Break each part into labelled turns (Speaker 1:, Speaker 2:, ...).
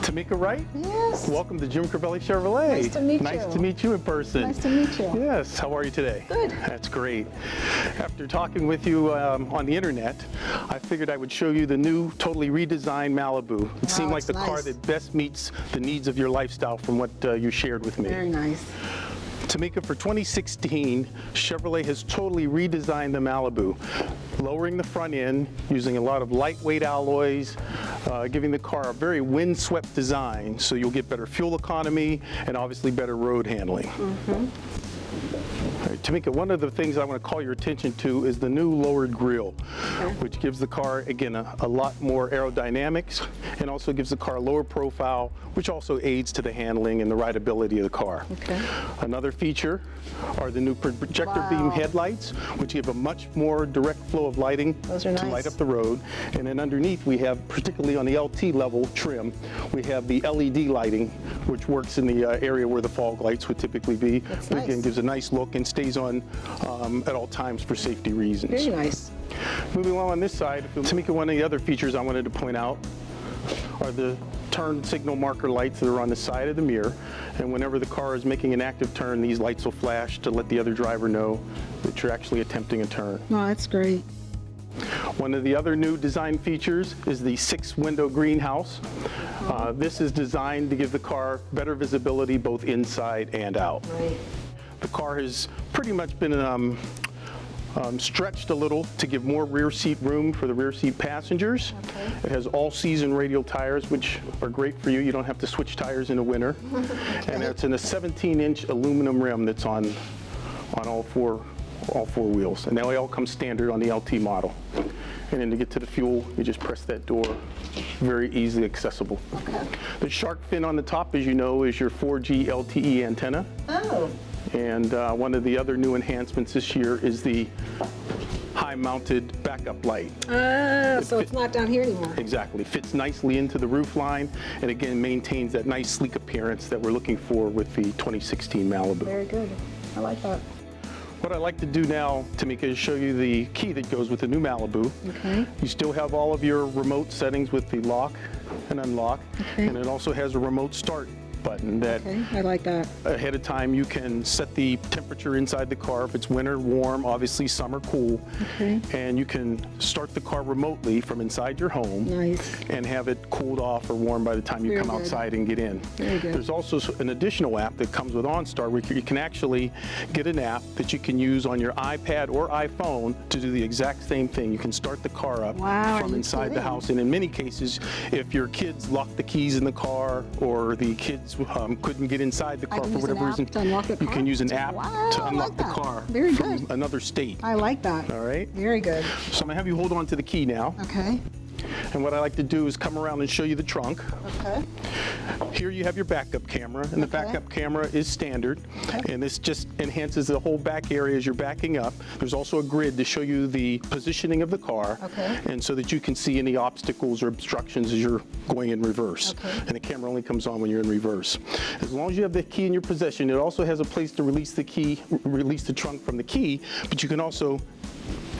Speaker 1: Tamika Wright?
Speaker 2: Yes.
Speaker 1: Welcome to Jim Crivelli Chevrolet.
Speaker 2: Nice to meet you.
Speaker 1: Nice to meet you in person.
Speaker 2: Nice to meet you.
Speaker 1: Yes. How are you today?
Speaker 2: Good.
Speaker 1: That's great. After talking with you on the internet, I figured I would show you the new, totally redesigned Malibu. It seemed like the car that best meets the needs of your lifestyle from what you shared with me.
Speaker 2: Very nice.
Speaker 1: Tamika, for 2016, Chevrolet has totally redesigned the Malibu, lowering the front end, using a lot of lightweight alloys, giving the car a very windswept design, so you'll get better fuel economy and obviously better road handling. All right, Tamika, one of the things I want to call your attention to is the new lowered grille, which gives the car, again, a lot more aerodynamics and also gives the car a lower profile, which also aids to the handling and the rideability of the car.
Speaker 2: Okay.
Speaker 1: Another feature are the new projector beam headlights, which give a much more direct flow of lighting to light up the road. And then underneath we have, particularly on the LT level trim, we have the LED lighting, which works in the area where the fog lights would typically be.
Speaker 2: That's
Speaker 1: Again,
Speaker 2: nice.
Speaker 1: gives a nice look and stays on at all times for safety reasons.
Speaker 2: Very nice.
Speaker 1: Moving along on this side, Tamika, one of the other features I wanted to point out are the turn signal marker lights that are on the side of the mirror. And whenever the car is making an active turn, these lights will flash to let the other driver know that you're actually attempting a turn.
Speaker 2: Oh, that's great.
Speaker 1: One of the other new design features is the 6-window greenhouse. This is designed to give the car better visibility both inside and out.
Speaker 2: Right.
Speaker 1: The car has pretty much been stretched a little to give more rear seat room for the rear seat passengers.
Speaker 2: Okay.
Speaker 1: It has all-season radial tires, which are great for you. You don't have to switch tires in the winter. And it's in a 17-inch aluminum rim that's on all four wheels. And they all come standard on the LT model. And then to get to the fuel, you just press that door. Very easily accessible.
Speaker 2: Okay.
Speaker 1: The shark fin on the top, as you know, is your 4G LTE antenna.
Speaker 2: Oh.
Speaker 1: And one of the other new enhancements this year is the high-mounted backup light.
Speaker 2: So it's not down here anymore.
Speaker 1: Exactly. Fits nicely into the roof line and again maintains that nice sleek appearance that we're looking for with the 2016 Malibu.
Speaker 2: Very good. I like that.
Speaker 1: What I'd like to do now, Tamika, is show you the key that goes with the new Malibu.
Speaker 2: Okay.
Speaker 1: You still have all of your remote settings with the lock and unlock.
Speaker 2: Okay.
Speaker 1: And it also has a remote start button that
Speaker 2: Okay, I like that.
Speaker 1: ahead of time you can set the temperature inside the car. If it's winter, warm, obviously summer, cool.
Speaker 2: Okay.
Speaker 1: And you can start the car remotely from inside your home.
Speaker 2: Nice.
Speaker 1: And have it cooled off or warm by the time you
Speaker 2: Very
Speaker 1: come
Speaker 2: good.
Speaker 1: outside and get in.
Speaker 2: Very good.
Speaker 1: There's also an additional app that comes with OnStar where you can actually get an app that you can use on your iPad or iPhone to do the exact same thing. You can start the car up
Speaker 2: Wow,
Speaker 1: from
Speaker 2: are you
Speaker 1: inside the
Speaker 2: kidding?
Speaker 1: house. And in many cases, if your kids lock the keys in the car or the kids couldn't get inside the car
Speaker 2: can
Speaker 1: for
Speaker 2: use an
Speaker 1: whatever
Speaker 2: app
Speaker 1: reason,
Speaker 2: to unlock the
Speaker 1: you
Speaker 2: car?
Speaker 1: can use an app
Speaker 2: Wow,
Speaker 1: to
Speaker 2: I
Speaker 1: unlock
Speaker 2: like
Speaker 1: the
Speaker 2: that.
Speaker 1: car
Speaker 2: Very
Speaker 1: from
Speaker 2: good.
Speaker 1: another state.
Speaker 2: I like that.
Speaker 1: All right?
Speaker 2: Very good.
Speaker 1: So I'm gonna have you hold on to the key now.
Speaker 2: Okay.
Speaker 1: And what I like to do is come around and show you the trunk.
Speaker 2: Okay.
Speaker 1: Here you have your backup camera, and the backup camera is standard.
Speaker 2: Okay.
Speaker 1: And this just enhances the whole back area as you're backing up. There's also a grid to show you the positioning of the car,
Speaker 2: Okay.
Speaker 1: and so that you can see any obstacles or obstructions as you're going in reverse.
Speaker 2: Okay.
Speaker 1: And the camera only comes on when you're in reverse. As long as you have the key in your possession, it also has a place to release the key, release the trunk from the key, but you can also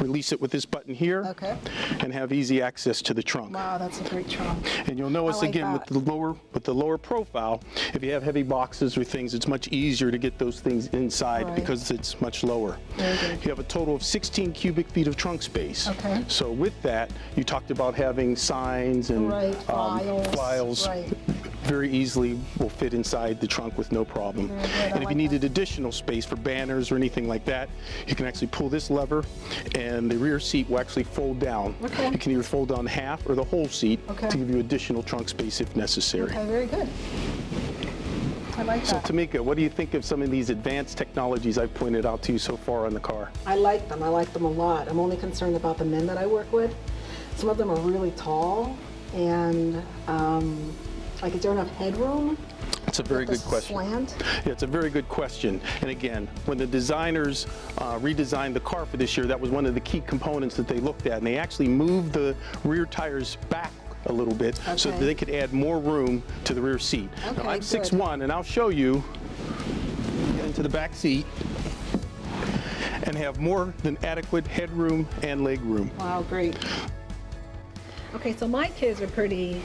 Speaker 1: release it with this button here
Speaker 2: Okay.
Speaker 1: and have easy access to the trunk.
Speaker 2: Wow, that's a great trunk.
Speaker 1: And you'll notice
Speaker 2: I like
Speaker 1: again
Speaker 2: that.
Speaker 1: with the lower profile, if you have heavy boxes or things, it's much easier to get those things inside
Speaker 2: Right.
Speaker 1: because it's much lower.
Speaker 2: Very good.
Speaker 1: You have a total of 16 cubic feet of trunk space.
Speaker 2: Okay.
Speaker 1: So with that, you talked about having signs and
Speaker 2: Right, files.
Speaker 1: files.
Speaker 2: Right.
Speaker 1: Very easily will fit inside the trunk with no problem.
Speaker 2: Very good, I
Speaker 1: And if
Speaker 2: like
Speaker 1: you needed additional space for banners or anything like that, you can actually pull this lever and the rear seat will actually fold down.
Speaker 2: Okay.
Speaker 1: You can either fold down half or the whole seat
Speaker 2: Okay.
Speaker 1: to give you additional trunk space if necessary.
Speaker 2: Okay, very good. I like
Speaker 1: So
Speaker 2: that.
Speaker 1: Tamika, what do you think of some of these advanced technologies I've pointed out to you so far on the car?
Speaker 2: I like them. I like them a lot. I'm only concerned about the men that I work with. Some of them are really tall, and like, is there enough headroom?
Speaker 1: It's a very
Speaker 2: with
Speaker 1: good
Speaker 2: the
Speaker 1: question.
Speaker 2: Slant?
Speaker 1: Yeah, it's a very good question. And again, when the designers redesigned the car for this year, that was one of the key components that they looked at. And they actually moved the rear tires back a little bit so that
Speaker 2: Okay.
Speaker 1: they could add more room to the rear seat.
Speaker 2: Okay,
Speaker 1: Now, I'm
Speaker 2: good.
Speaker 1: 6'1", and I'll show you, get into the back seat, and have more than adequate headroom and leg room.
Speaker 2: Wow, great. Okay, so my kids are pretty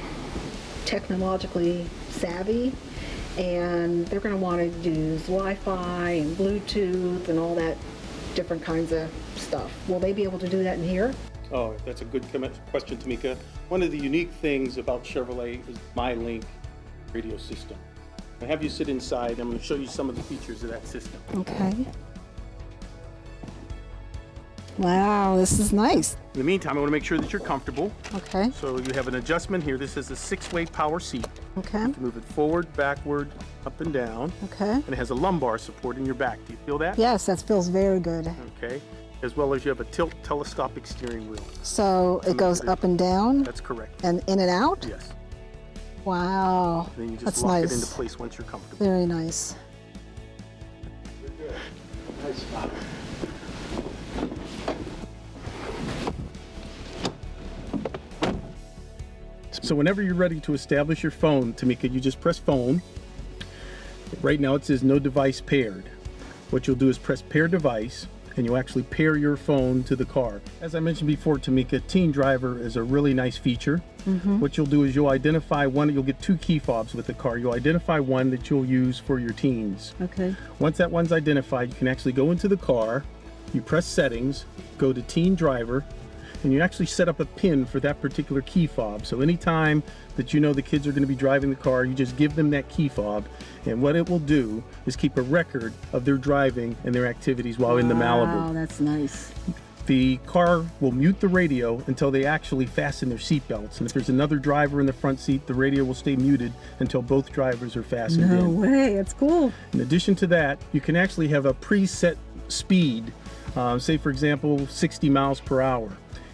Speaker 2: technologically savvy, and they're going to want to use Wi-Fi and Bluetooth and all that different kinds of stuff. Will they be able to do that in here?
Speaker 1: Oh, that's a good question, Tamika. One of the unique things about Chevrolet is MyLink radio system. I have you sit inside. I'm going to show you some of the features of that system.
Speaker 2: Okay. Wow, this is nice.
Speaker 1: In the meantime, I want to make sure that you're comfortable.
Speaker 2: Okay.
Speaker 1: So you have an adjustment here. This is a 6-way power seat.
Speaker 2: Okay.
Speaker 1: You can move it forward, backward, up and down.
Speaker 2: Okay.
Speaker 1: And it has a lumbar support in your back. Do you feel that?
Speaker 2: Yes, that feels very good.
Speaker 1: Okay. As well as you have a tilt telescopic steering wheel.
Speaker 2: So it goes up and down?
Speaker 1: That's correct.
Speaker 2: And in and out?
Speaker 1: Yes.
Speaker 2: Wow.
Speaker 1: And then you just
Speaker 2: That's
Speaker 1: lock
Speaker 2: nice.
Speaker 1: it into place once you're comfortable.
Speaker 2: Very nice.
Speaker 1: Nice spot. So whenever you're ready to establish your phone, Tamika, you just press phone. Right now it says no device paired. What you'll do is press pair device, and you'll actually pair your phone to the car. As I mentioned before, Tamika, Teen Driver is a really nice feature. What you'll do is you'll identify one, you'll get 2 key fobs with the car. You'll identify one that you'll use for your teens.
Speaker 2: Okay.
Speaker 1: Once that one's identified, you can actually go into the car, you press settings, go to Teen Driver, and you actually set up a pin for that particular key fob. So anytime that you know the kids are going to be driving the car, you just give them that key fob, and what it will do is keep a record of their driving and their activities while in the Malibu.
Speaker 2: Wow, that's nice.
Speaker 1: The car will mute the radio until they actually fasten their seatbelts, and if there's another driver in the front seat, the radio will stay muted until both drivers are fastened
Speaker 2: No
Speaker 1: in.
Speaker 2: way, that's cool.
Speaker 1: In addition to that, you can actually have a preset speed, say for example 60 miles per hour.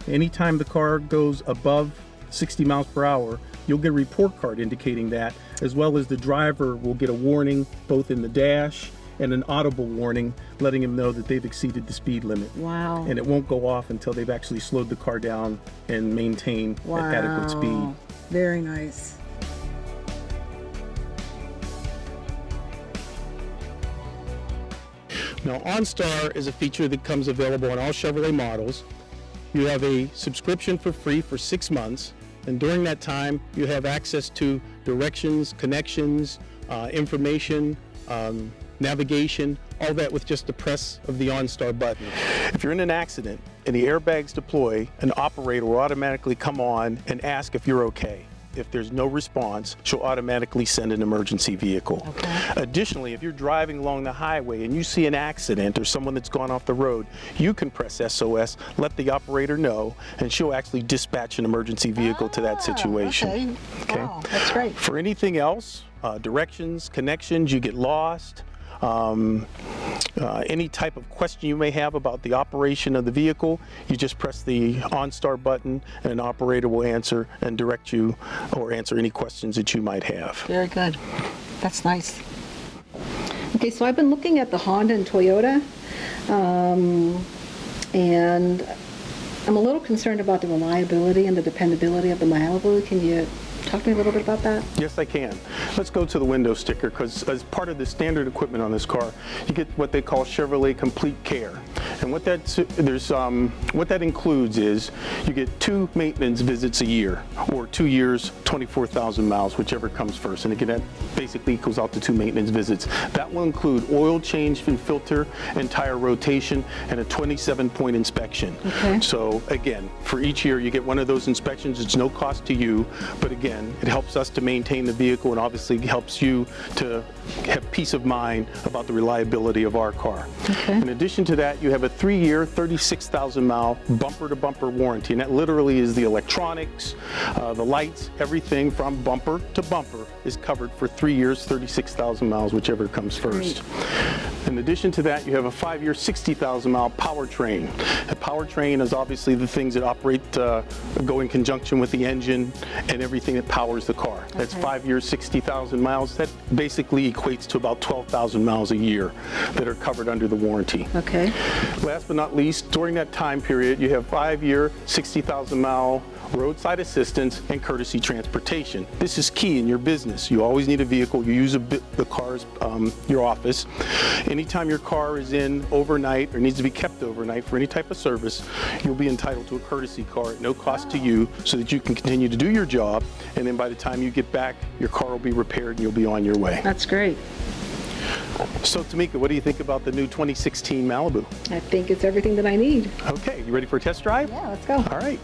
Speaker 1: Anytime the car goes above 60 miles per hour, you'll get a report card indicating that, as well as the driver will get a warning both in the dash and an audible warning letting him know that they've exceeded the speed limit.
Speaker 2: Wow.
Speaker 1: And it won't go off until they've actually slowed the car down and maintain adequate speed.
Speaker 2: Very nice.
Speaker 1: Now, OnStar is a feature that comes available on all Chevrolet models. You have a subscription for free for 6 months, and during that time, you have access to directions, connections, information, navigation, all that with just the press of the OnStar button. If you're in an accident and the airbags deploy, an operator will automatically come on and ask if you're okay. If there's no response, she'll automatically send an emergency vehicle.
Speaker 2: Okay.
Speaker 1: Additionally, if you're driving along the highway and you see an accident or someone that's gone off the road, you can press SOS, let the operator know, and she'll actually dispatch an emergency vehicle to that situation.
Speaker 2: Okay. Wow, that's great.
Speaker 1: For anything else, directions, connections, you get lost, any type of question you may have about the operation of the vehicle, you just press the OnStar button and an operator will answer and direct you or answer any questions that you might have.
Speaker 2: Very good. That's nice. Okay, so I've been looking at the Honda and Toyota, and I'm a little concerned about the reliability and the dependability of the Malibu. Can you talk to me a little bit about that?
Speaker 1: Yes, I can. Let's go to the window sticker, because as part of the standard equipment on this car, you get what they call Chevrolet Complete Care. And what that includes is you get 2 maintenance visits a year, or 2 years, 24,000 miles, whichever comes first. And again, that basically equals out to 2 maintenance visits. That will include oil change and filter and tire rotation and a 27-point inspection.
Speaker 2: Okay.
Speaker 1: So again, for each year you get one of those inspections. It's no cost to you, but again, it helps us to maintain the vehicle and obviously helps you to have peace of mind about the reliability of our car.
Speaker 2: Okay.
Speaker 1: In addition to that, you have a 3-year, 36,000-mile bumper-to-bumper warranty, and that literally is the electronics, the lights, everything from bumper to bumper is covered for 3 years, 36,000 miles, whichever comes first. In addition to that, you have a 5-year, 60,000-mile powertrain. The powertrain is obviously the things that operate, go in conjunction with the engine and everything that powers the car. That's 5 years, 60,000 miles. That basically equates to about 12,000 miles a year that are covered under the warranty.
Speaker 2: Okay.
Speaker 1: Last but not least, during that time period, you have 5-year, 60,000-mile roadside assistance and courtesy transportation. This is key in your business. You always need a vehicle. You use the car's your office. anytime your car is in overnight or needs to be kept overnight for any type of service, you'll be entitled to a courtesy car at no cost to you so that you can continue to do your job, and then by the time you get back, your car will be repaired and you'll be on your way.
Speaker 2: That's great.
Speaker 1: So Tamika, what do you think about the new 2016 Malibu?
Speaker 2: I think it's everything that I need.
Speaker 1: Okay, you ready for a test drive?
Speaker 2: Yeah, let's go.
Speaker 1: All right.